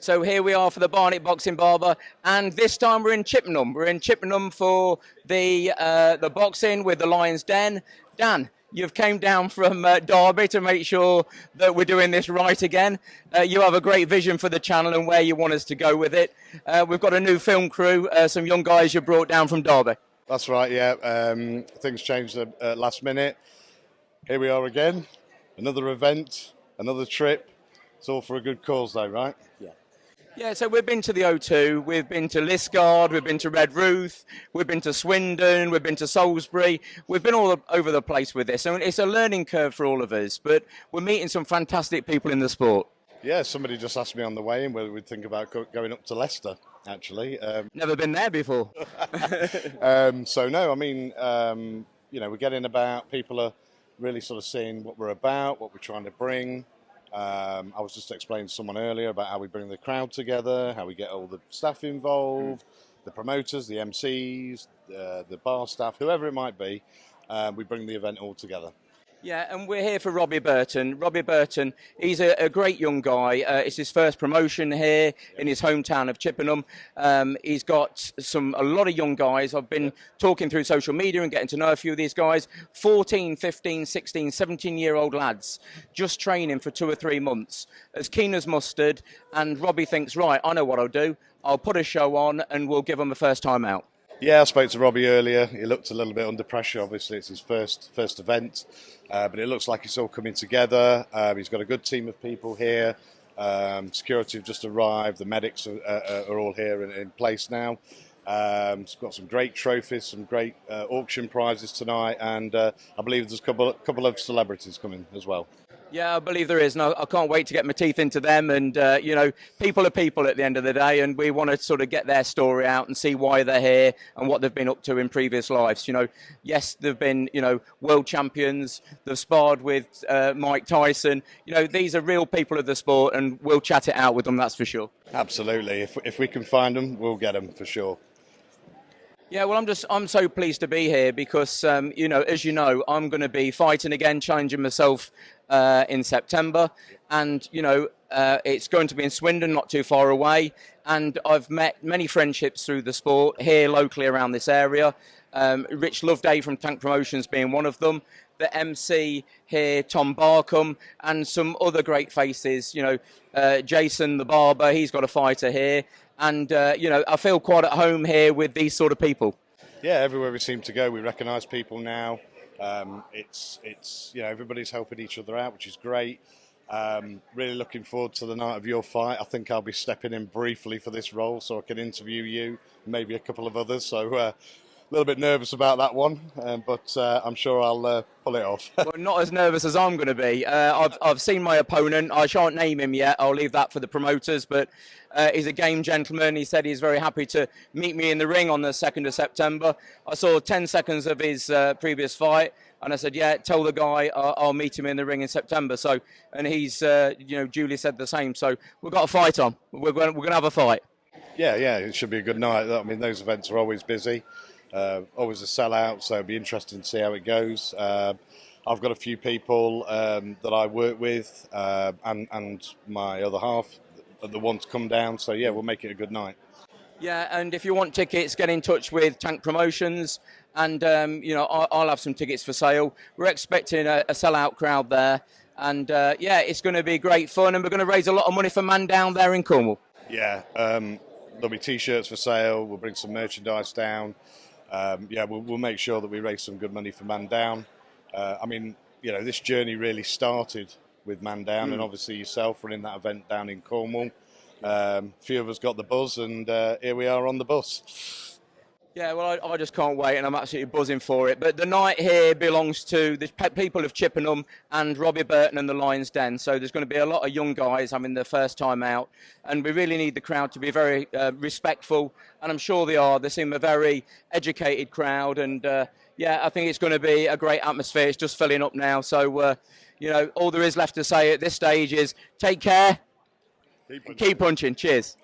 So here we are for the Barnet Boxing Barber, and this time we're in Chippenham. We're in Chippenham for the boxing with the Lions Den. Dan, you've came down from Derby to make sure that we're doing this right again. You have a great vision for the channel and where you want us to go with it. We've got a new film crew, some young guys you brought down from Derby. That's right, yeah. Things changed at last minute. Here we are again. Another event, another trip. It's all for a good cause though, right? Yeah. Yeah, so we've been to the O2, we've been to Liskeard, we've been to Redruth, we've been to Swindon, we've been to Salisbury. We've been all over the place with this. And it's a learning curve for all of us, but we're meeting some fantastic people in the sport. Yeah, somebody just asked me on the way in whether we'd think about going up to Leicester, actually. Never been there before. So no, I mean, we're getting about, people are really sort of seeing what we're about, what we're trying to bring. I was just explaining to someone earlier about how we bring the crowd together, how we get all the staff involved, the promoters, the MCs, the bar staff, whoever it might be. We bring the event all together. Yeah, and we're here for Robbie Burton. Robbie Burton, he's a great young guy. It's his first promotion here in his hometown of Chippenham. He's got a lot of young guys. I've been talking through social media and getting to know a few of these guys. 14, 15, 16, 17-year-old lads just training for 2 or 3 months, as keen as mustard. And Robbie thinks, right, I know what I'll do. I'll put a show on and we'll give them a first time out. Yeah, I spoke to Robbie earlier. He looked a little bit under pressure. Obviously, it's his first event, but it looks like it's all coming together. He's got a good team of people here. Security have just arrived. The medics are all here in place now. He's got some great trophies, some great auction prizes tonight, and I believe there's a couple of celebrities coming as well. Yeah, I believe there is, and I can't wait to get my teeth into them. And, people are people at the end of the day, and we want to sort of get their story out and see why they're here and what they've been up to in previous lives. Yes, they've been, world champions. They've sparred with Mike Tyson. These are real people of the sport, and we'll chat it out with them, that's for sure. Absolutely. If we can find them, we'll get them for sure. Yeah, well, I'm so pleased to be here because, as you know, I'm going to be fighting again, challenging myself in September. And, it's going to be in Swindon, not too far away. And I've met many friendships through the sport here locally around this area. Rich Loveday from Tank Promotions being one of them. The MC here, Tom Barkham, and some other great faces. Jason the Barber, he's got a fighter here. And, I feel quite at home here with these sort of people. Yeah, everywhere we seem to go, we recognise people now. It's everybody's helping each other out, which is great. Really looking forward to the night of your fight. I think I'll be stepping in briefly for this role so I can interview you, maybe a couple of others. So a little bit nervous about that one, but I'm sure I'll pull it off. Well, not as nervous as I'm going to be. I've seen my opponent. I shan't name him yet. I'll leave that for the promoters, but he's a game gentleman. He said he's very happy to meet me in the ring on the 2nd of September. I saw 10 seconds of his previous fight, and I said, yeah, tell the guy I'll meet him in the ring in September. So, and he's, Julie said the same. So we've got a fight on. We're going to have a fight. Yeah, it should be a good night. I mean, those events are always busy. Always a sellout, so it'll be interesting to see how it goes. I've got a few people that I work with and my other half that want to come down, so yeah, we'll make it a good night. Yeah, and if you want tickets, get in touch with Tank Promotions, and I'll have some tickets for sale. We're expecting a sellout crowd there, and it's going to be great fun, and we're going to raise a lot of money for Man Down there in Cornwall. Yeah, there'll be T-shirts for sale, we'll bring some merchandise down. We'll make sure that we raise some good money for Man Down. This journey really started with Man Down, and obviously yourself running that event down in Cornwall. A few of us got the buzz, and here we are on the bus. Yeah, well, I just can't wait, and I'm absolutely buzzing for it. But the night here belongs to the people of Chippenham and Robbie Burton and the Lions Den. So there's going to be a lot of young guys having their first time out. And we really need the crowd to be very respectful. And I'm sure they are. They seem a very educated crowd. And, I think it's going to be a great atmosphere. It's just filling up now. So, all there is left to say at this stage is take care, keep punching. Cheers.